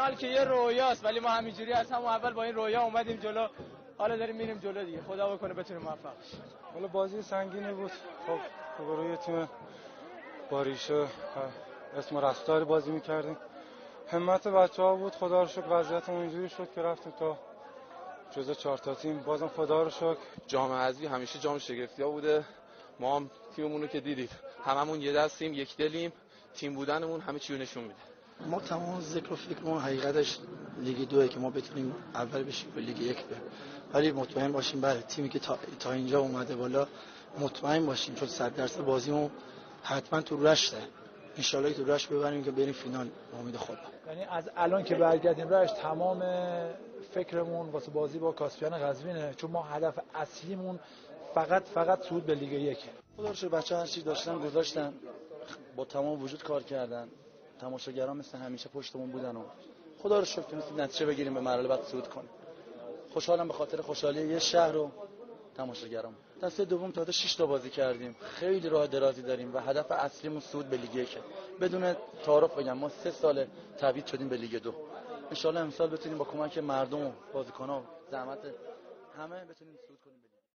فینال که یه رویاست، ولی ما همینجوری از همون اول با این رویا اومدیم جلو، حالا داریم میریم جلو دیگه. خدا بکنه بتونیم موفق بشیم. حالا بازی سنگینی بود. خب روی تیم با ریشه اسم رفتاری بازی میکردیم. همت بچه‌ها بود. خدا رو شکر وضعیتمون اینجوری شد که رفتیم تا جزو 4 تا تیم. بازم خدا رو شکر. جام حذفی همیشه جام شگفتی‌ها بوده. ما هم تیممون رو که دیدید، هممون یه دستیم، یک دلیم. تیم بودنمون همه چی رو نشون میده. ما تمام ذکر و فکرمون حقیقتش لیگ 2 که ما بتونیم اول بشیم به لیگ 1 بریم. ولی مطمئن باشیم برای تیمی که تا اینجا اومده بالا مطمئن باشیم، چون 100% بازیمون حتما تو رشته. ان شاءالله تو رشت ببریم که بریم فینال. امید خدا. یعنی از الان که برگردیم رشت تمام فکرمون واسه بازی با کاسپیان قزوینه، چون ما هدف اصلیمون فقط صعود به لیگ 1. خدا رو شکر بچه‌ها هر چی داشتن گذاشتن، با تمام وجود کار کردن. تماشاگران مثل همیشه پشتمون بودن و خدا رو شکر تونستیم نتیجه بگیریم به مرحله بعد صعود کنیم. خوشحالم به خاطر خوشحالی یه شهر و تماشاگرام. دسته دوم تا 6 تا بازی کردیم. خیلی راه درازی داریم و هدف اصلیمون صعود به لیگ 1. بدون تعارف بگم ما 3 سال تبعید شدیم به لیگ 2. ان شاءالله امسال بتونیم با کمک مردم و بازیکن‌ها و زحمت همه بتونیم صعود کنیم.